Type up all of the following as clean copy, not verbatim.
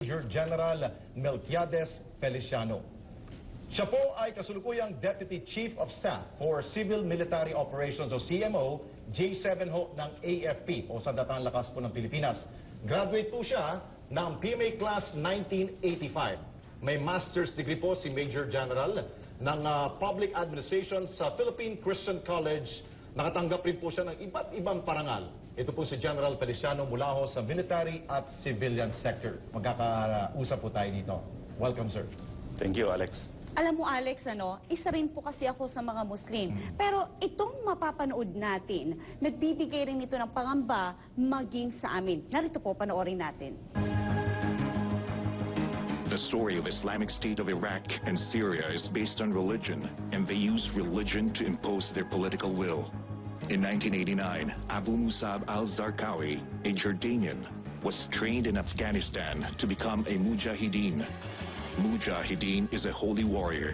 Major General Melquiades Feliciano. Siya po ay kasulukuyang Deputy Chief of Staff for Civil Military Operations o CMO, J7 ho ng AFP o Sandatang Lakas po ng Pilipinas. Graduate po siya ng PMA Class 1985. May master's degree po si Major General ng Public Administration sa Philippine Christian College. Nakatanggap rin po siya ng iba't ibang parangal. Ito po si General Feliciano mula ho sa military at civilian sector. Magkakausap po tayo dito. Welcome, sir. Thank you, Alex. Alam mo, Alex, isa rin po kasi ako sa mga Muslim. Pero itong mapapanood natin, nagbibigay rin ito ng pangamba maging sa amin. Narito po, panoorin natin. The story of Islamic State of Iraq and Syria is based on religion, and they use religion to impose their political will. In 1989, Abu Musab al-Zarqawi, a Jordanian, was trained in Afghanistan to become a mujahideen. Mujahideen is a holy warrior.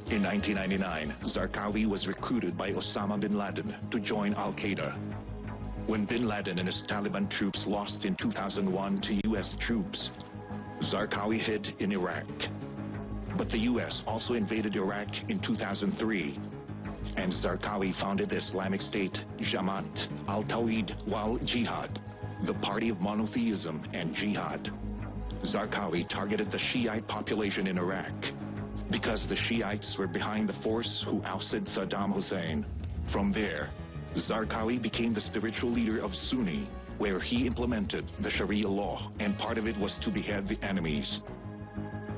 In 1999, Zarqawi was recruited by Osama bin Laden to join Al-Qaeda. When bin Laden and his Taliban troops lost in 2001 to U.S. troops, Zarqawi hid in Iraq. But the U.S. also invaded Iraq in 2003, and Zarqawi founded the Islamic State, Jamaat al-Tawhid wal Jihad, the party of monotheism and jihad. Zarqawi targeted the Shiite population in Iraq because the Shiites were behind the force who ousted Saddam Hussein. From there, Zarqawi became the spiritual leader of Sunni, where he implemented the Sharia law, and part of it was to behead the enemies.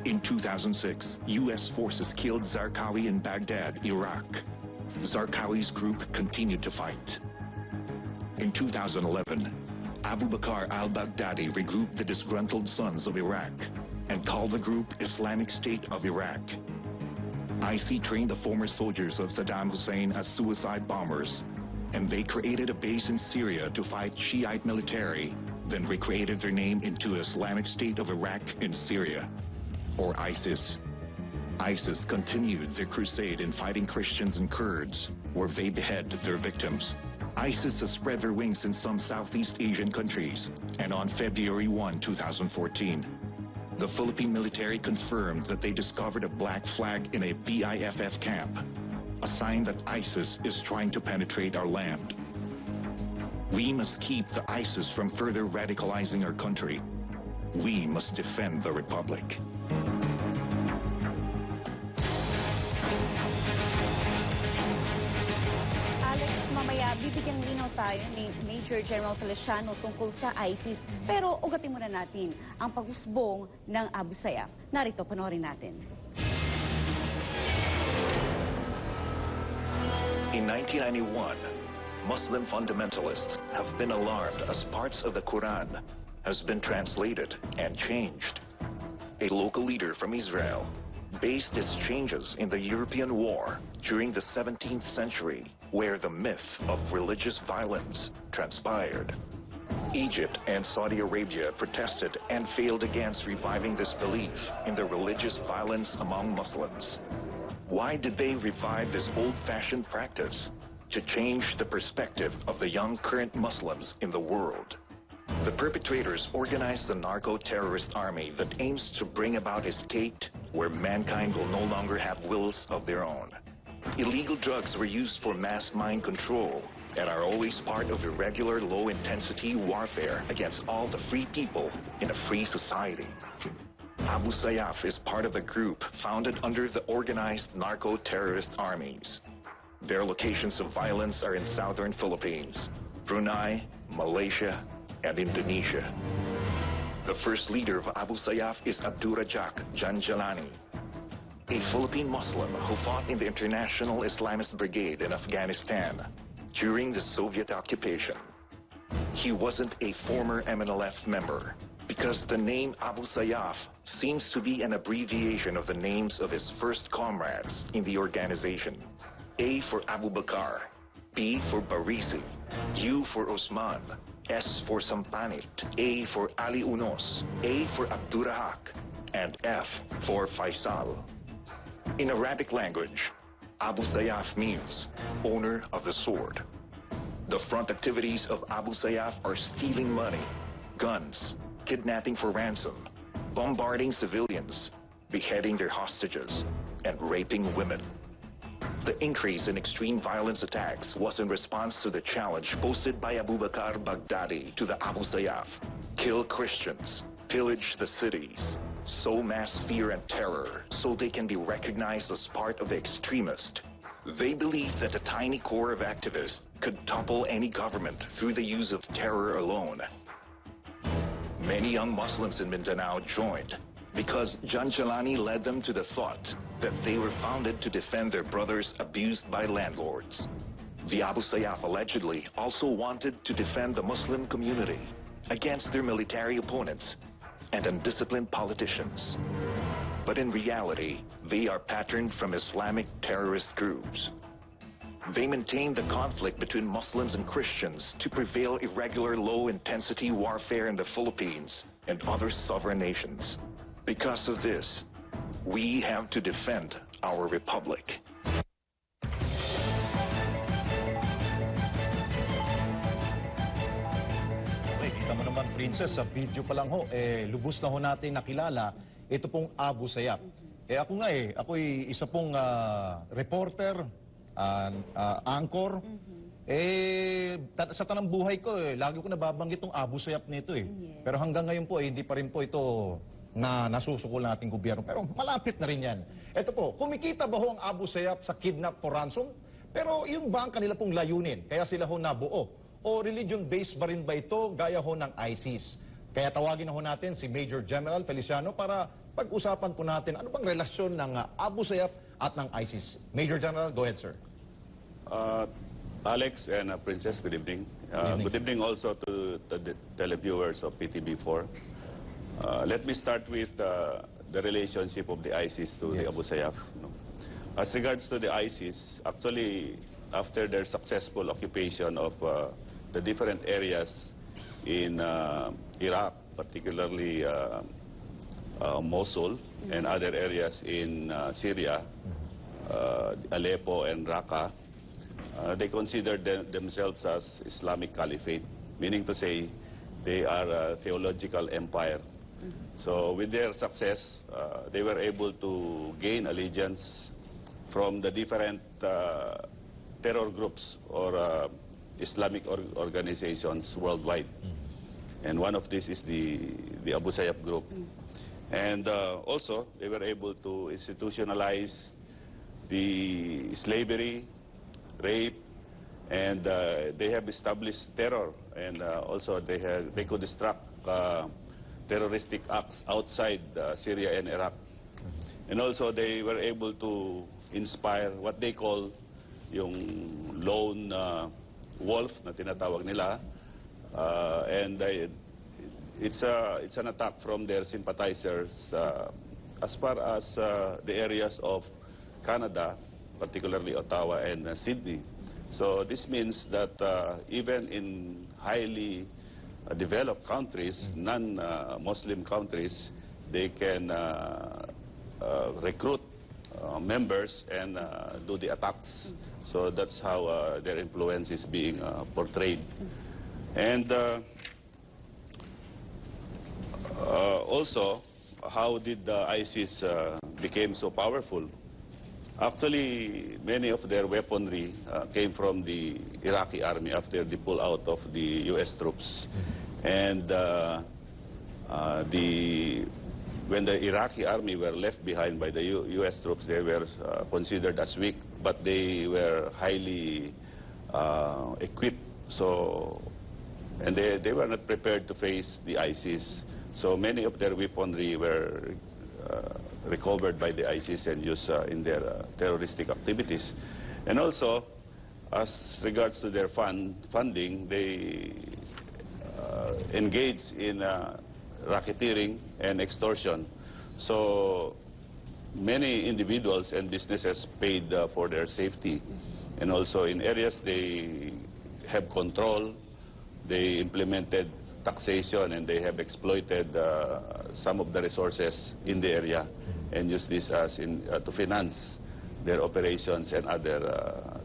In 2006, U.S. forces killed Zarqawi in Baghdad, Iraq. Zarqawi's group continued to fight. In 2011, Abu Bakr al-Baghdadi regrouped the disgruntled sons of Iraq and called the group Islamic State of Iraq. IC trained the former soldiers of Saddam Hussein as suicide bombers, and they created a base in Syria to fight Shiite military, then recreated their name into Islamic State of Iraq in Syria, or ISIS. ISIS continued their crusade in fighting Christians and Kurds, where they behead their victims. ISIS has spread their wings in some Southeast Asian countries, and on February 1, 2014, the Philippine military confirmed that they discovered a black flag in a BIFF camp, a sign that ISIS is trying to penetrate our land. We must keep the ISIS from further radicalizing our country. We must defend the Republic. Mamaya, bibigyan linaw tayo ni Major General Feliciano tungkol sa ISIS. Pero ugatin muna natin ang paghusbong ng Abu Sayyaf. Narito, panoorin natin. In 1991, Muslim fundamentalists have been alarmed as parts of the Quran has been translated and changed. A local leader from Israel based its changes in the European war during the 17th century, where the myth of religious violence transpired. Egypt and Saudi Arabia protested and failed against reviving this belief in the religious violence among Muslims. Why did they revive this old-fashioned practice? To change the perspective of the young current Muslims in the world. The perpetrators organized a narco-terrorist army that aims to bring about a state where mankind will no longer have wills of their own. Illegal drugs were used for mass mind control and are always part of irregular low-intensity warfare against all the free people in a free society. Abu Sayyaf is part of a group founded under the organized narco-terrorist armies. Their locations of violence are in southern Philippines, Brunei, Malaysia, and Indonesia. The first leader of Abu Sayyaf is Abdurrajak Janjalani, a Philippine Muslim who fought in the International Islamist Brigade in Afghanistan during the Soviet occupation. He wasn't a former MNLF member because the name Abu Sayyaf seems to be an abbreviation of the names of his first comrades in the organization. A for Abu Bakr, B for Barisi, U for Osman, S for Sampanit, A for Ali Unos, A for Abdurrahak, and F for Faisal. In Arabic language, Abu Sayyaf means owner of the sword. The front activities of Abu Sayyaf are stealing money, guns, kidnapping for ransom, bombarding civilians, beheading their hostages, and raping women. The increase in extreme violence attacks was in response to the challenge posted by Abu Bakr Baghdadi to the Abu Sayyaf. Kill Christians, pillage the cities, sow mass fear and terror so they can be recognized as part of the extremist. They believed that a tiny core of activists could topple any government through the use of terror alone. Many young Muslims in Mindanao joined because John Jalani led them to the thought that they were founded to defend their brothers abused by landlords. The Abu Sayyaf allegedly also wanted to defend the Muslim community against their military opponents and undisciplined politicians. But in reality, they are patterned from Islamic terrorist groups. They maintain the conflict between Muslims and Christians to prevail irregular low-intensity warfare in the Philippines and other sovereign nations. Because of this, we have to defend our republic. Okay, kita mo naman, Princess, sa video pa lang ho, lubos na ho natin nakilala ito pong Abu Sayyaf. Ako'y isa pong reporter, anchor. Sa tanang buhay ko, lagi ko nababanggit itong Abu Sayyaf nito . Pero hanggang ngayon po, hindi pa rin po ito na nasusukol ng ating gobyerno. Pero malapit na rin yan. Ito po, kumikita ba ho ang Abu Sayyaf sa kidnap for ransom? Pero yung ba ang kanila pong layunin? Kaya sila ho nabuo? O religion-based ba rin ba ito gaya ho ng ISIS? Kaya tawagin na ho natin si Major General Feliciano para pag-usapan po natin ano bang relasyon ng Abu Sayyaf at ng ISIS. Major General, go ahead, sir. Alex and Princess, good evening. Good evening also to the televiewers of PTV4. Let me start with the relationship of the ISIS to the Abu Sayyaf. As regards to the ISIS, actually, after their successful occupation of the different areas in Iraq, particularly Mosul and other areas in Syria, Aleppo and Raqqa, they consider themselves as Islamic Caliphate, meaning to say they are a theological empire. So with their success, they were able to gain allegiance from the different terror groups or Islamic organizations worldwide. And one of these is the Abu Sayyaf group. And also, they were able to institutionalize the slavery, rape, and they have established terror. And also, they could instruct terroristic acts outside Syria and Iraq. And also, they were able to inspire what they call yung lone wolf na tinatawag nila. And it's an attack from their sympathizers as far as the areas of Canada, particularly Ottawa and Sydney. So this means that even in highly developed countries, non-Muslim countries, they can recruit members and do the attacks. So that's how their influence is being portrayed. And also, how did ISIS became so powerful? Actually, many of their weaponry came from the Iraqi army after the pull out of the U.S. troops. And when the Iraqi army were left behind by the U.S. troops, they were considered as weak, but they were highly equipped. So, and they were not prepared to face the ISIS. So many of their weaponry were recovered by the ISIS and used in their terroristic activities. And also, as regards to their funding, they engage in racketeering and extortion. So many individuals and businesses paid for their safety. And also in areas they have control, they implemented taxation and they have exploited some of the resources in the area and use this as to finance their operations and other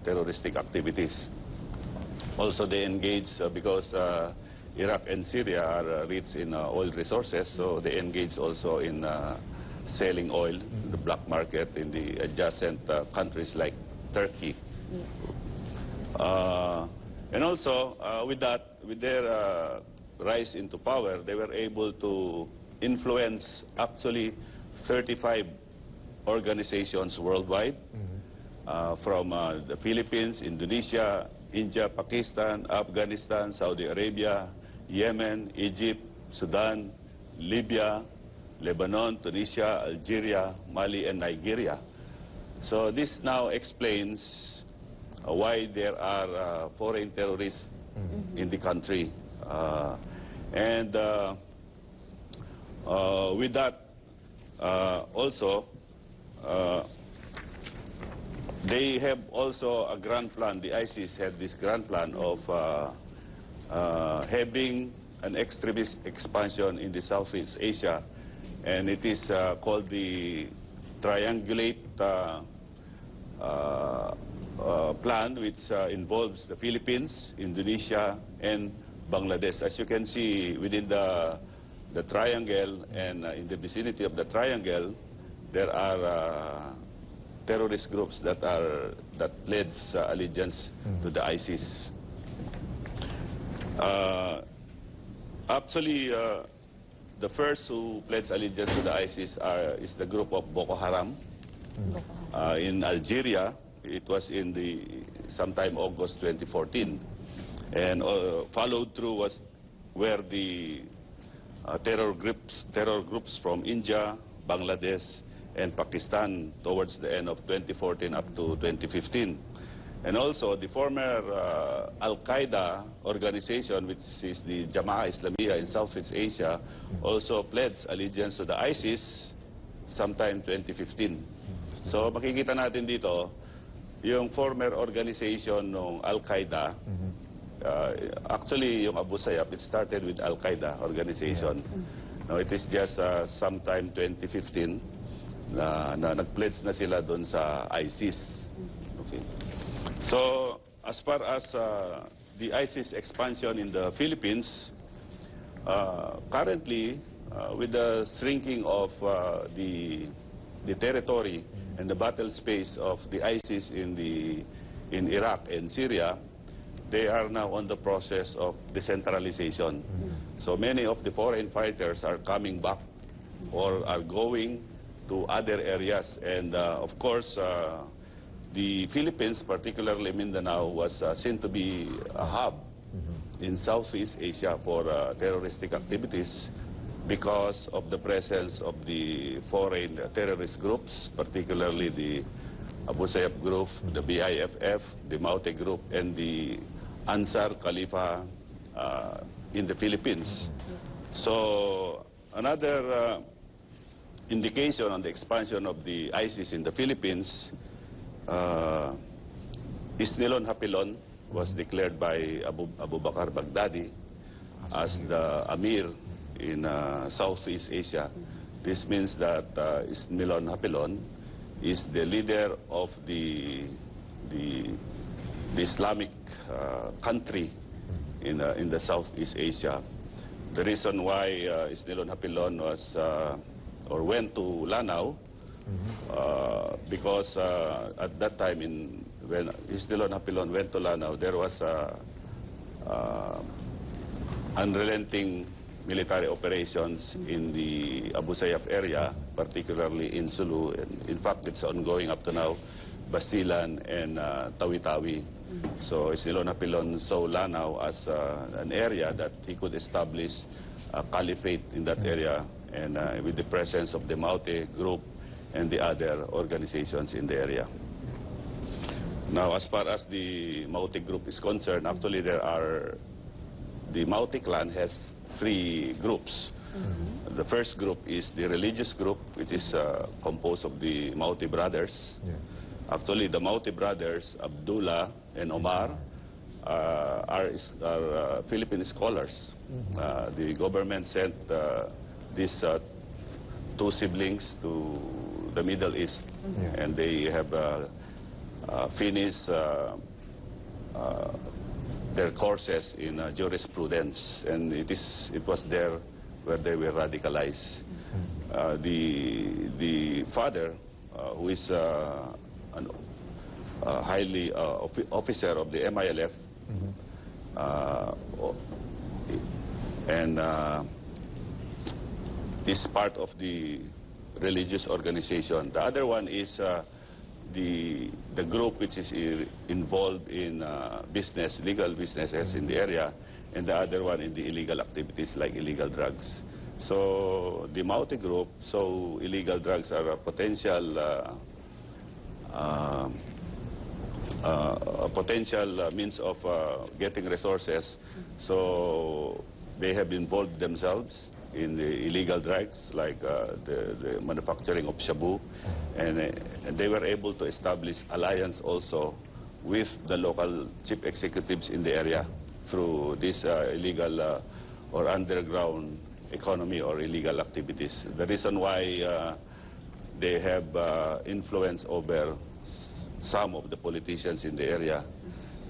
terroristic activities. Also they engage because Iraq and Syria are rich in oil resources, so they engage also in selling oil to the black market in the adjacent countries like Turkey. And also, with their rise into power, they were able to influence actually 35 organizations worldwide, from the Philippines, Indonesia, India, Pakistan, Afghanistan, Saudi Arabia, Yemen, Egypt, Sudan, Libya, Lebanon, Tunisia, Algeria, Mali, and Nigeria. So this now explains why there are foreign terrorists in the country. And with that, also, they have also a grand plan. The ISIS had this grand plan of having an extremist expansion in the Southeast Asia, and it is called the triangulate plan, which involves the Philippines, Indonesia, and Bangladesh. As you can see, within the triangle and in the vicinity of the triangle, there are terrorist groups that pledge allegiance to the ISIS. Actually, the first who pledged allegiance to the ISIS is the group of Boko Haram in Algeria. It was in sometime August 2014, and followed through where the terror groups from India, Bangladesh, and Pakistan towards the end of 2014 up to 2015. And also the former Al-Qaeda organization, which is the Jama'ah Islamiyah in Southeast Asia, also pledged allegiance to the ISIS sometime 2015. So makikita natin dito, yung former organization ng Al-Qaeda, actually yung Abu Sayyaf, it started with Al-Qaeda organization. Now it is just sometime 2015 na nag-pledge na sila doon sa ISIS. Okay. So as far as the ISIS expansion in the Philippines, currently with the shrinking of the territory and the battle space of the ISIS in Iraq and Syria, they are now on the process of decentralization. So many of the foreign fighters are coming back or are going to other areas, and of course the Philippines, particularly Mindanao, was seen to be a hub in Southeast Asia for terroristic activities because of the presence of the foreign terrorist groups, particularly the Abu Sayyaf group, the BIFF, the Maute group, and the Ansar Khalifa in the Philippines. So another indication on the expansion of the ISIS in the Philippines, Isnilon Hapilon was declared by Abu Bakr Baghdadi as the Amir in Southeast Asia. This means that Isnilon Hapilon is the leader of the Islamic country in the Southeast Asia. The reason why Isnilon Hapilon was or went to Lanao, because at that time when Isnilon Hapilon went to Lanao, there was unrelenting military operations in the Abu Sayyaf area, particularly in Sulu. And in fact, it's ongoing up to now, Basilan and Tawi-Tawi. So Isnilon Hapilon saw Lanao as an area that he could establish a caliphate in that area, and with the presence of the Maute group and the other organizations in the area. Now, as far as the Maute group is concerned, actually the Maute clan has 3 groups. The first group is the religious group, which is composed of the Maute brothers. Actually, the Maute brothers, Abdullah and Omar, are Philippine scholars. The government sent these 2 siblings to the Middle East, and they have finished their courses in jurisprudence, and it was there where they were radicalized. The father, who is a highly officer of the MILF, and is part of the religious organization. The other one is the group which is involved in business, legal businesses in the area, and the other one in the illegal activities like illegal drugs. So the Maute group, so illegal drugs are a potential means of getting resources. So they have involved themselves in the illegal drugs, like the manufacturing of shabu, and they were able to establish alliance also with the local chief executives in the area through this illegal or underground economy or illegal activities. The reason why they have influence over some of the politicians in the area,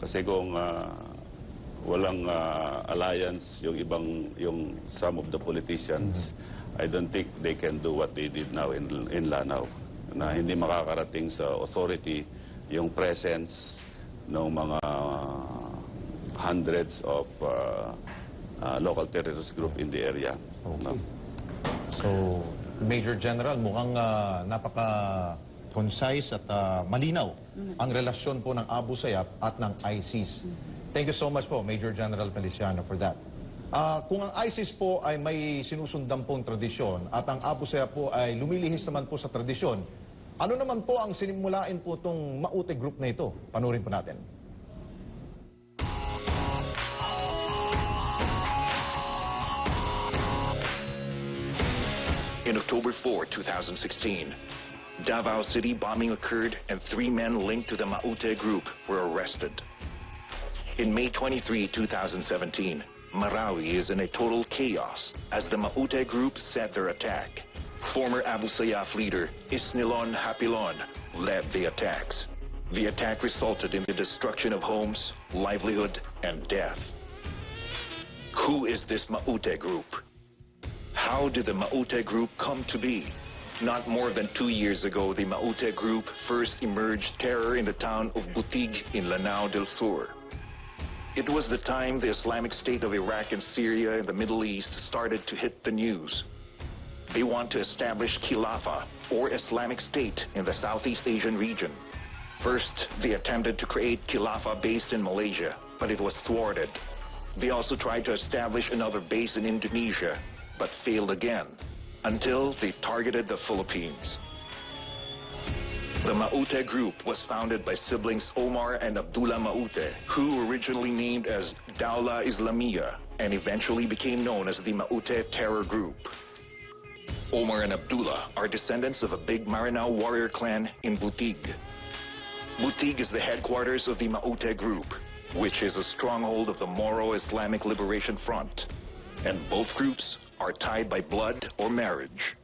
kasi kung walang alliance yung some of the politicians, I don't think they can do what they did now in Lanao, na hindi makakarating sa authority yung presence ng mga hundreds of local terrorist group in the area. Okay. No? So, Major General, mukhang napaka-concise at malinaw ang relasyon po ng Abu Sayyaf at ng ISIS. Thank you so much po, Major General Feliciano, for that. Kung ang ISIS po ay may sinusundan pong tradisyon at ang Abu Sayyaf po ay lumilihis naman po sa tradisyon, ano naman po ang sinimulain po itong Maute group na ito? Panurin po natin. In October 4, 2016, Davao City bombing occurred and 3 men linked to the Maute group were arrested. In May 23, 2017, Marawi is in a total chaos as the Maute group set their attack. Former Abu Sayyaf leader Isnilon Hapilon led the attacks. The attack resulted in the destruction of homes, livelihood, and death. Who is this Maute group? How did the Maute group come to be? Not more than 2 years ago, the Maute group first emerged terror in the town of Butig in Lanao del Sur. It was the time the Islamic State of Iraq and Syria in the Middle East started to hit the news. They want to establish Khilafah, or Islamic State, in the Southeast Asian region. First, they attempted to create Khilafah based in Malaysia, but it was thwarted. They also tried to establish another base in Indonesia, but failed again, until they targeted the Philippines. The Maute group was founded by siblings Omar and Abdullah Maute, who originally named as Dawla Islamiyah and eventually became known as the Maute Terror Group. Omar and Abdullah are descendants of a big Maranao warrior clan in Butig. Butig is the headquarters of the Maute group, which is a stronghold of the Moro Islamic Liberation Front, and both groups are tied by blood or marriage.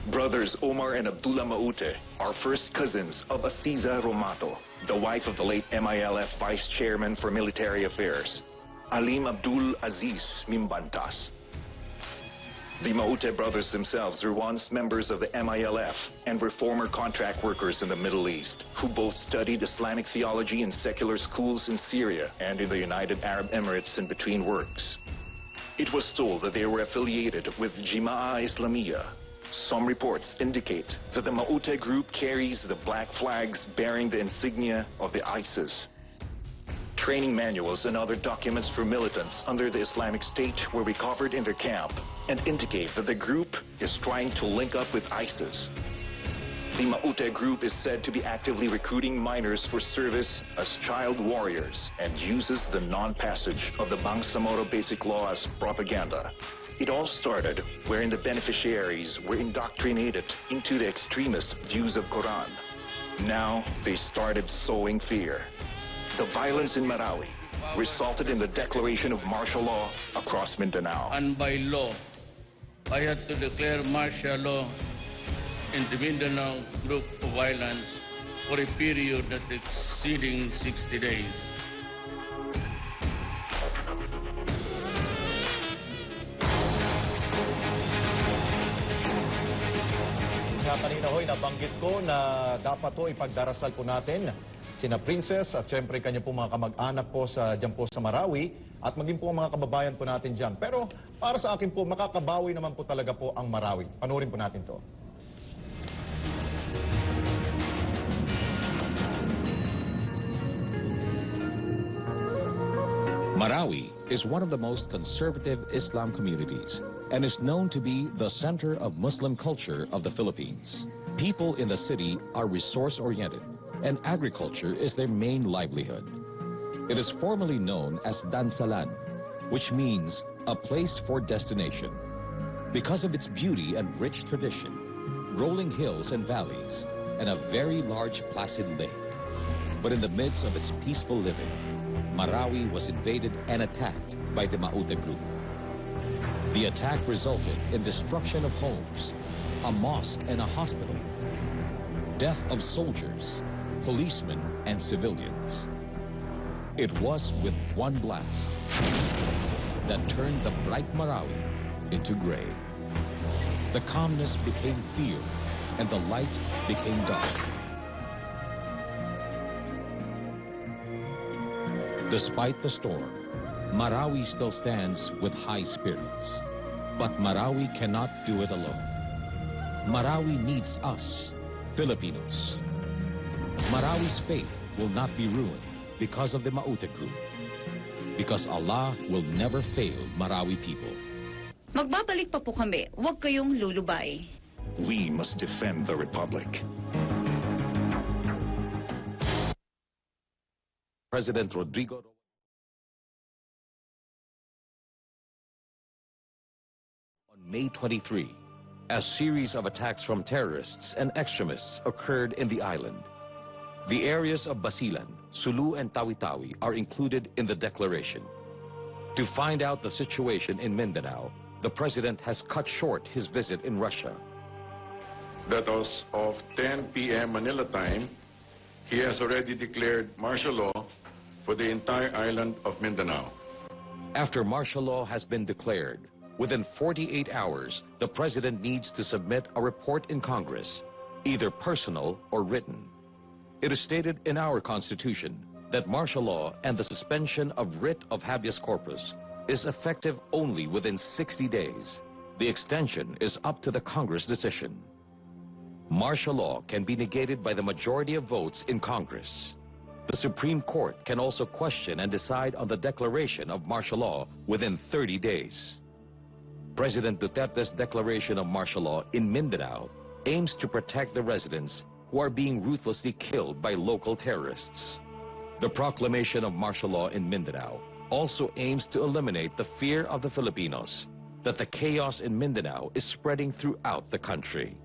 Brothers Omar and Abdullah Maute are first cousins of Aziza Romato, the wife of the late MILF Vice Chairman for Military Affairs, Alim Abdul Aziz Mimbantas. The Maute brothers themselves were once members of the MILF and were former contract workers in the Middle East, who both studied Islamic theology in secular schools in Syria and in the United Arab Emirates in between works. It was told that they were affiliated with Jima'ah Islamiyah. Some reports indicate that the Maute group carries the black flags bearing the insignia of the ISIS. Training manuals and other documents for militants under the Islamic State were recovered in their camp and indicate that the group is trying to link up with ISIS. The Maute group is said to be actively recruiting minors for service as child warriors and uses the non-passage of the Bangsamoro Basic Law as propaganda. It all started wherein the beneficiaries were indoctrinated into the extremist views of Quran. Now they started sowing fear. The violence in Marawi resulted in the declaration of martial law across Mindanao. And by law, I had to declare martial law in the Mindanao group of violence for a period that exceeding 60 days. kanina ho'y nabanggit ko na dapat po ipagdarasal po natin sina Princess at syempre kanya po mga kamag-anak po dyan po sa Marawi at maging po mga kababayan po natin dyan. Pero para sa akin po, makakabawi naman po talaga po ang Marawi. Panoorin po natin to. Marawi is one of the most conservative Islam communities and is known to be the center of Muslim culture of the Philippines. People in the city are resource-oriented and agriculture is their main livelihood. It is formally known as Dansalan, which means a place for destination, because of its beauty and rich tradition, rolling hills and valleys, and a very large placid lake. But in the midst of its peaceful living, Marawi was invaded and attacked by the Maute group. The attack resulted in destruction of homes, a mosque and a hospital, death of soldiers, policemen and civilians. It was with one blast that turned the bright Marawi into gray. The calmness became fear and the light became dark. Despite the storm, Marawi still stands with high spirits. But Marawi cannot do it alone. Marawi needs us, Filipinos. Marawi's faith will not be ruined because of the Maute group. Because Allah will never fail Marawi people. Magbabalik pa po kami. Huwag kayong lulubay. We must defend the Republic. President Rodrigo on May 23, a series of attacks from terrorists and extremists occurred in the island. The areas of Basilan, Sulu and Tawi-Tawi are included in the declaration. To find out the situation in Mindanao, the president has cut short his visit in Russia. That as of 10 p.m. Manila time, he has already declared martial law for the entire island of Mindanao. After martial law has been declared, within 48 hours, the president needs to submit a report in Congress, either personal or written. It is stated in our Constitution that martial law and the suspension of writ of habeas corpus is effective only within 60 days. The extension is up to the Congress decision. Martial law can be negated by the majority of votes in Congress. The Supreme Court can also question and decide on the declaration of martial law within 30 days. President Duterte's declaration of martial law in Mindanao aims to protect the residents who are being ruthlessly killed by local terrorists. The proclamation of martial law in Mindanao also aims to eliminate the fear of the Filipinos that the chaos in Mindanao is spreading throughout the country.